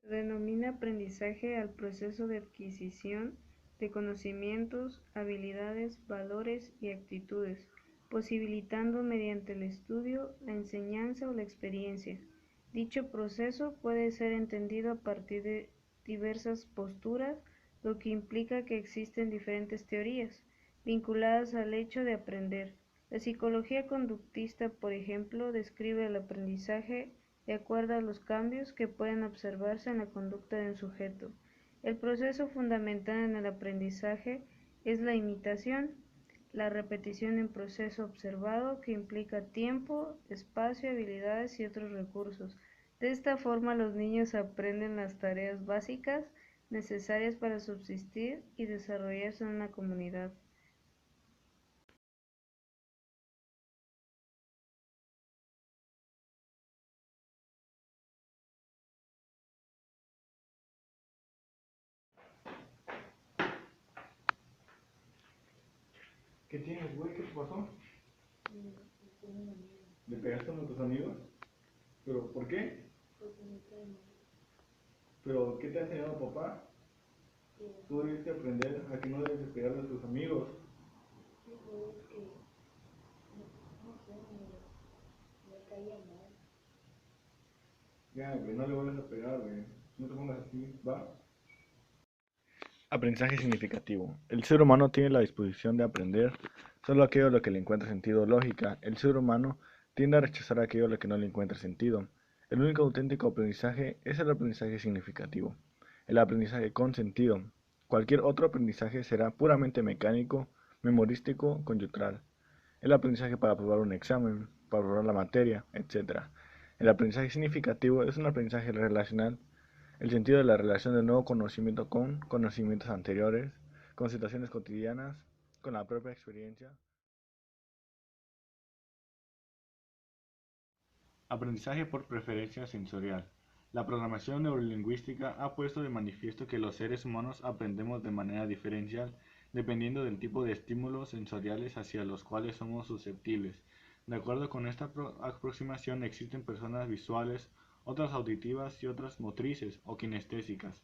Se denomina aprendizaje al proceso de adquisición de conocimientos, habilidades, valores y actitudes, posibilitando mediante el estudio, la enseñanza o la experiencia. Dicho proceso puede ser entendido a partir de diversas posturas, lo que implica que existen diferentes teorías vinculadas al hecho de aprender. La psicología conductista, por ejemplo, describe el aprendizaje de acuerdo a los cambios que pueden observarse en la conducta de un sujeto. El proceso fundamental en el aprendizaje es la imitación, la repetición de un proceso observado que implica tiempo, espacio, habilidades y otros recursos. De esta forma, los niños aprenden las tareas básicas necesarias para subsistir y desarrollarse en una comunidad. ¿Qué tienes, güey? ¿Qué te pasó? ¿Le pegaste a uno de tus amigos? ¿Pero por qué? ¿Pero qué te ha enseñado papá? Tú debiste aprender a que no debes de pegarle a tus amigos. Ya, güey, no le vuelvas a pegar, güey. No te pongas así, ¿va? Aprendizaje significativo. El ser humano tiene la disposición de aprender solo aquello a lo que le encuentra sentido o lógica. El ser humano tiende a rechazar aquello a lo que no le encuentra sentido. El único auténtico aprendizaje es el aprendizaje significativo, el aprendizaje con sentido. Cualquier otro aprendizaje será puramente mecánico, memorístico, coyuntural. El aprendizaje para aprobar un examen, para aprobar la materia, etc. El aprendizaje significativo es un aprendizaje relacional, el sentido de la relación del nuevo conocimiento con conocimientos anteriores, con situaciones cotidianas, con la propia experiencia. Aprendizaje por preferencia sensorial. La programación neurolingüística ha puesto de manifiesto que los seres humanos aprendemos de manera diferencial dependiendo del tipo de estímulos sensoriales hacia los cuales somos susceptibles. De acuerdo con esta aproximación existen personas visuales, otras auditivas y otras motrices o kinestésicas.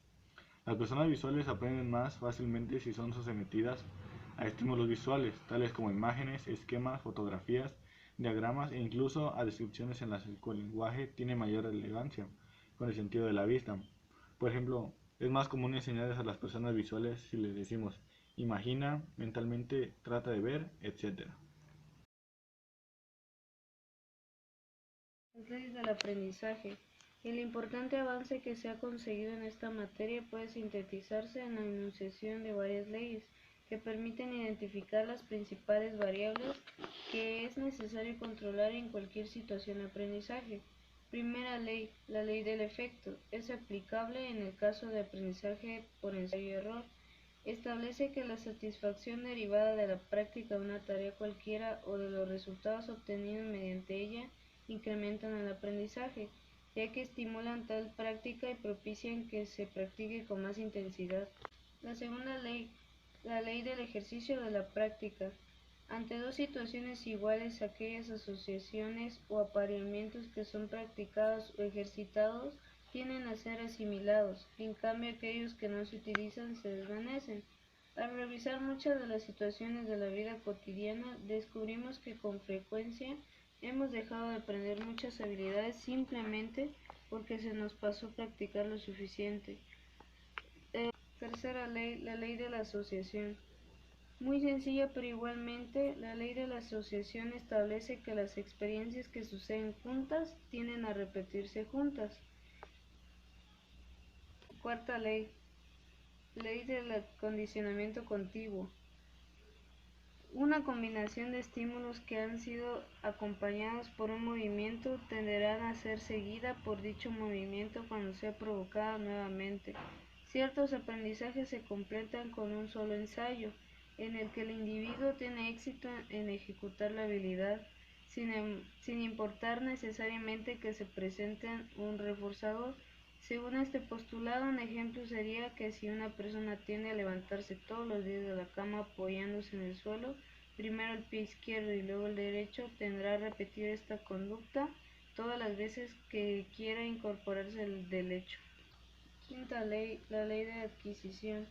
Las personas visuales aprenden más fácilmente si son sometidas a estímulos visuales, tales como imágenes, esquemas, fotografías, diagramas e incluso a descripciones en las que el lenguaje tiene mayor relevancia con el sentido de la vista. Por ejemplo, es más común enseñarles a las personas visuales si les decimos imagina, mentalmente trata de ver, etc. Las leyes del aprendizaje. El importante avance que se ha conseguido en esta materia puede sintetizarse en la enunciación de varias leyes que permiten identificar las principales variables que es necesario controlar en cualquier situación de aprendizaje. Primera ley, la ley del efecto, es aplicable en el caso de aprendizaje por ensayo y error. Establece que la satisfacción derivada de la práctica de una tarea cualquiera o de los resultados obtenidos mediante ella incrementan el aprendizaje, ya que estimulan tal práctica y propician que se practique con más intensidad. La segunda ley, la ley del ejercicio de la práctica. Ante dos situaciones iguales, aquellas asociaciones o apareamientos que son practicados o ejercitados tienden a ser asimilados, en cambio aquellos que no se utilizan se desvanecen. Al revisar muchas de las situaciones de la vida cotidiana, descubrimos que con frecuencia hemos dejado de aprender muchas habilidades simplemente porque se nos pasó practicar lo suficiente. Tercera ley, la ley de la asociación. Muy sencilla, pero igualmente, la ley de la asociación establece que las experiencias que suceden juntas tienden a repetirse juntas. Cuarta ley, ley del condicionamiento contiguo. Una combinación de estímulos que han sido acompañados por un movimiento tenderán a ser seguida por dicho movimiento cuando sea provocada nuevamente. Ciertos aprendizajes se completan con un solo ensayo, en el que el individuo tiene éxito en ejecutar la habilidad, sin importar necesariamente que se presente un reforzador. Según este postulado, un ejemplo sería que si una persona tiende a levantarse todos los días de la cama apoyándose en el suelo, primero el pie izquierdo y luego el derecho, tendrá a repetir esta conducta todas las veces que quiera incorporarse del hecho. Quinta ley, la ley de adquisición.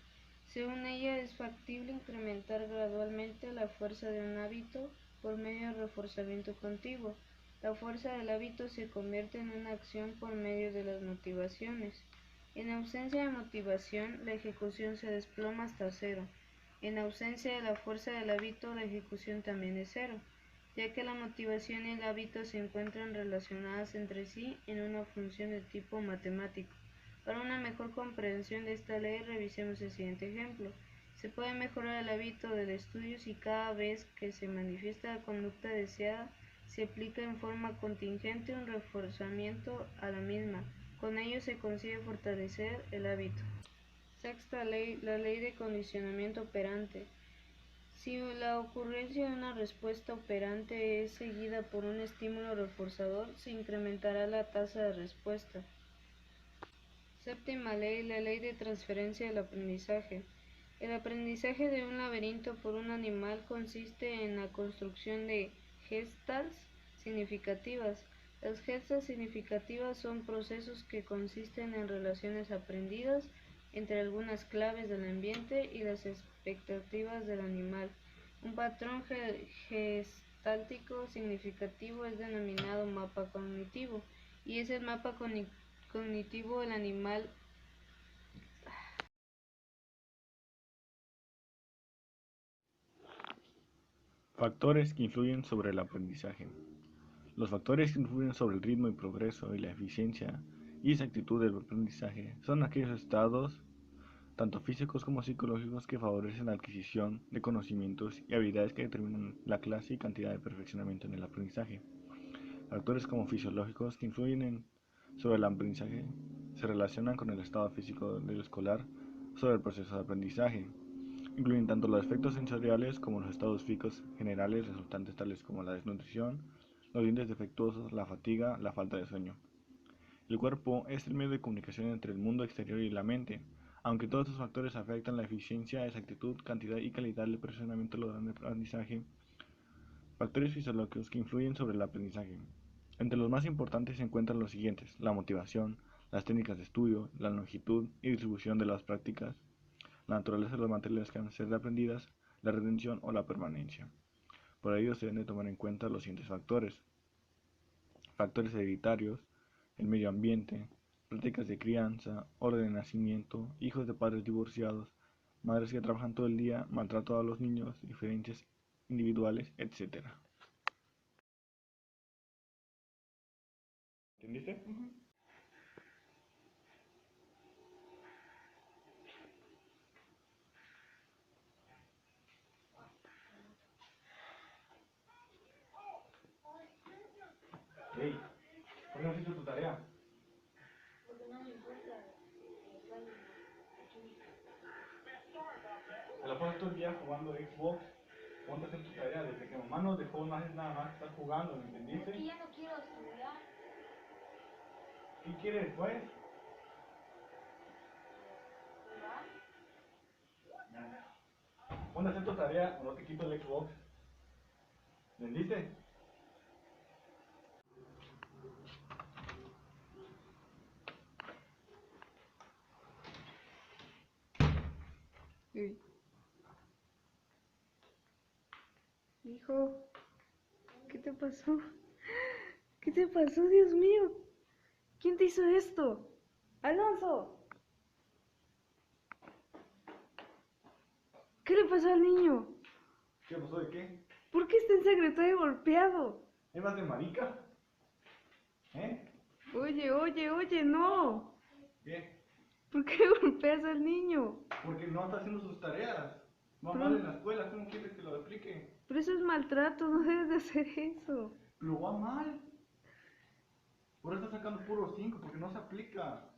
Según ella, es factible incrementar gradualmente la fuerza de un hábito por medio del reforzamiento continuo. La fuerza del hábito se convierte en una acción por medio de las motivaciones. En ausencia de motivación, la ejecución se desploma hasta cero. En ausencia de la fuerza del hábito, la ejecución también es cero, ya que la motivación y el hábito se encuentran relacionadas entre sí en una función de tipo matemático. Para una mejor comprensión de esta ley, revisemos el siguiente ejemplo. Se puede mejorar el hábito del estudio si cada vez que se manifiesta la conducta deseada, se aplica en forma contingente un reforzamiento a la misma. Con ello se consigue fortalecer el hábito. Sexta ley, la ley de condicionamiento operante. Si la ocurrencia de una respuesta operante es seguida por un estímulo reforzador, se incrementará la tasa de respuesta. Séptima ley, la ley de transferencia del aprendizaje. El aprendizaje de un laberinto por un animal consiste en la construcción de gestalt significativas. Las gestalt significativas son procesos que consisten en relaciones aprendidas entre algunas claves del ambiente y las expectativas del animal. Un patrón gestáltico significativo es denominado mapa cognitivo, y es el mapa cognitivo del animal. Factores que influyen sobre el aprendizaje. Los factores que influyen sobre el ritmo y progreso y la eficiencia y exactitud del aprendizaje son aquellos estados, tanto físicos como psicológicos, que favorecen la adquisición de conocimientos y habilidades que determinan la clase y cantidad de perfeccionamiento en el aprendizaje. Factores como fisiológicos que influyen sobre el aprendizaje se relacionan con el estado físico del escolar sobre el proceso de aprendizaje. Incluyen tanto los efectos sensoriales como los estados físicos generales resultantes, tales como la desnutrición, los dientes defectuosos, la fatiga, la falta de sueño. El cuerpo es el medio de comunicación entre el mundo exterior y la mente. Aunque todos estos factores afectan la eficiencia, exactitud, cantidad y calidad del perfeccionamiento del aprendizaje, factores fisiológicos que influyen sobre el aprendizaje. Entre los más importantes se encuentran los siguientes: la motivación, las técnicas de estudio, la longitud y distribución de las prácticas, la naturaleza de las materias que han de ser aprendidas, la retención o la permanencia. Por ello se deben de tomar en cuenta los siguientes factores: factores hereditarios, el medio ambiente, prácticas de crianza, orden de nacimiento, hijos de padres divorciados, madres que trabajan todo el día, maltrato a los niños, diferencias individuales, etc. ¿Entendiste? Hey, ¿por qué no has hecho tu tarea? Te la pasas todo el día jugando Xbox. Ponte a hacer tu tarea. Desde que mamá nos dejó, no haces nada más que estar jugando, ¿me entendiste? Es que ya no quiero estudiar. ¿Qué quieres, pues? Ponte a hacer tu tarea o no te quito el Xbox. ¿Entendiste? Uy. Hijo, ¿qué te pasó? ¿Qué te pasó, Dios mío? ¿Quién te hizo esto? ¡Alonso! ¿Qué le pasó al niño? ¿Qué pasó de qué? ¿Por qué está ensangrentado y golpeado? ¿Es más de marica? ¿Eh? Oye, no. ¿Qué? ¿Por qué golpeas al niño? Porque no está haciendo sus tareas. Va Pero- mal en la escuela, ¿cómo quieres que lo explique? Pero eso es maltrato, no debes de hacer eso. Pero va mal. Por eso está sacando puro 5, porque no se aplica.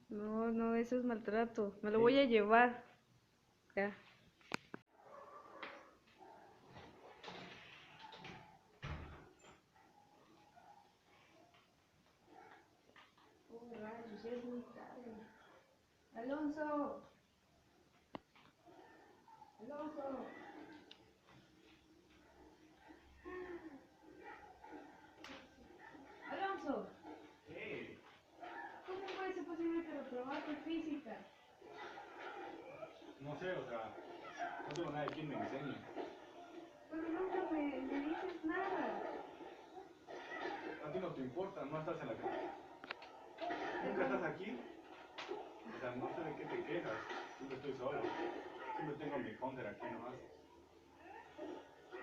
No, eso es maltrato. Me lo voy a llevar. Ya. Oh, rayos, ya es muy tarde. Alonso. Alonso. Alonso. ¿Qué? ¿Cómo puede ser posible que reprobaste física? sé, o sea, no tengo nada de quien me enseñe. Pero nunca me dices nada. A ti no te importa, no estás en la casa. Nunca estás aquí. O sea, no sé de qué te quejas. Siempre estoy solo. Siempre tengo mi counter aquí nomás.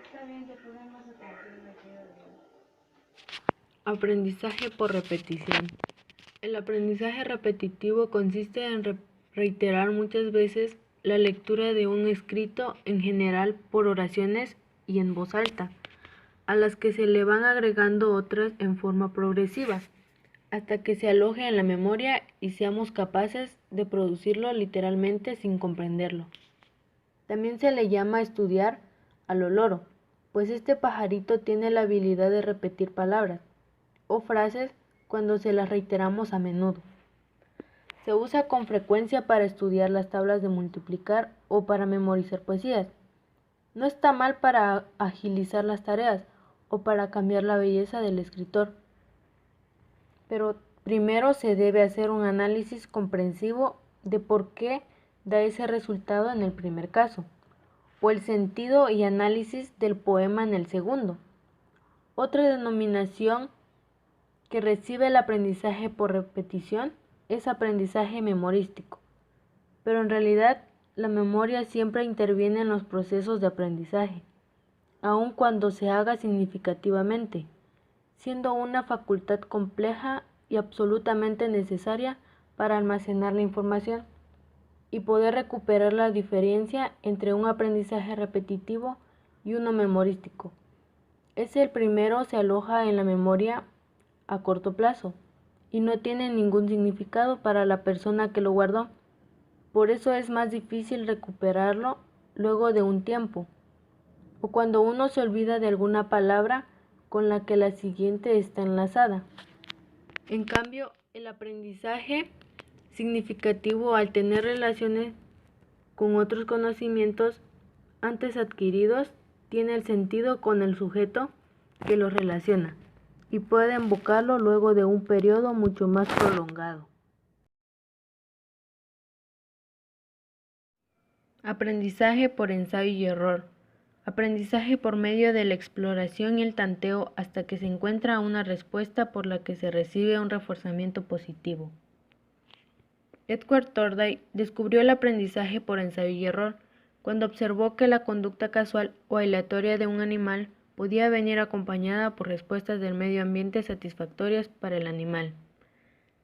Está bien, te podemos atención de aquí arriba. Aprendizaje por repetición. El aprendizaje repetitivo consiste en reiterar muchas veces la lectura de un escrito, en general por oraciones y en voz alta, a las que se le van agregando otras en forma progresiva, hasta que se aloje en la memoria y seamos capaces de producirlo literalmente sin comprenderlo. También se le llama estudiar a lo loro, pues este pajarito tiene la habilidad de repetir palabras o frases cuando se las reiteramos a menudo. Se usa con frecuencia para estudiar las tablas de multiplicar o para memorizar poesías. No está mal para agilizar las tareas o para cambiar la belleza del escritor. Pero primero se debe hacer un análisis comprensivo de por qué da ese resultado en el primer caso, o el sentido y análisis del poema en el segundo. Otra denominación que recibe el aprendizaje por repetición es aprendizaje memorístico, pero en realidad la memoria siempre interviene en los procesos de aprendizaje, aun cuando se haga significativamente, siendo una facultad compleja y absolutamente necesaria para almacenar la información y poder recuperar la diferencia entre un aprendizaje repetitivo y uno memorístico. El primero se aloja en la memoria a corto plazo y no tiene ningún significado para la persona que lo guardó. Por eso es más difícil recuperarlo luego de un tiempo, o cuando uno se olvida de alguna palabra con la que la siguiente está enlazada. En cambio, el aprendizaje significativo, al tener relaciones con otros conocimientos antes adquiridos, tiene el sentido con el sujeto que los relaciona y puede invocarlo luego de un periodo mucho más prolongado. Aprendizaje por ensayo y error. Aprendizaje por medio de la exploración y el tanteo hasta que se encuentra una respuesta por la que se recibe un reforzamiento positivo. Edward Thorndike descubrió el aprendizaje por ensayo y error cuando observó que la conducta casual o aleatoria de un animal podía venir acompañada por respuestas del medio ambiente satisfactorias para el animal.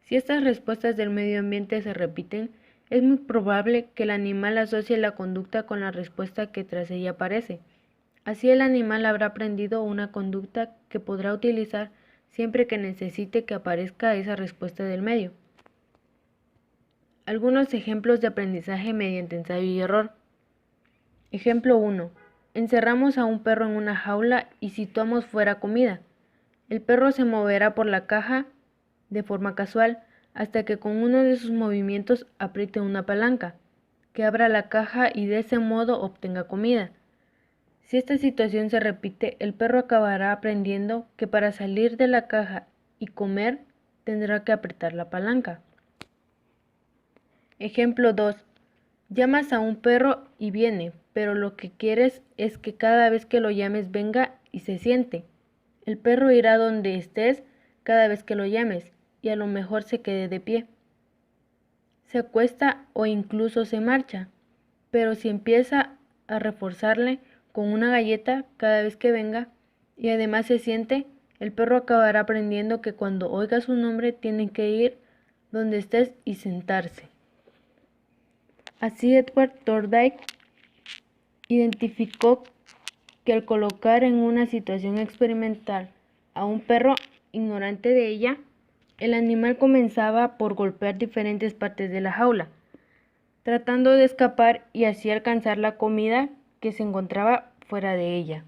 Si estas respuestas del medio ambiente se repiten, es muy probable que el animal asocie la conducta con la respuesta que tras ella aparece. Así el animal habrá aprendido una conducta que podrá utilizar siempre que necesite que aparezca esa respuesta del medio. Algunos ejemplos de aprendizaje mediante ensayo y error. Ejemplo 1. Encerramos a un perro en una jaula y situamos fuera comida. El perro se moverá por la caja de forma casual hasta que con uno de sus movimientos apriete una palanca, que abra la caja y de ese modo obtenga comida. Si esta situación se repite, el perro acabará aprendiendo que para salir de la caja y comer tendrá que apretar la palanca. Ejemplo 2. Llamas a un perro y viene, pero lo que quieres es que cada vez que lo llames venga y se siente. El perro irá donde estés cada vez que lo llames y a lo mejor se quede de pie. Se acuesta o incluso se marcha, pero si empieza a reforzarle con una galleta cada vez que venga y además se siente, el perro acabará aprendiendo que cuando oiga su nombre tiene que ir donde estés y sentarse. Así Edward Thorndike identificó que al colocar en una situación experimental a un perro ignorante de ella, el animal comenzaba por golpear diferentes partes de la jaula, tratando de escapar y así alcanzar la comida que se encontraba fuera de ella.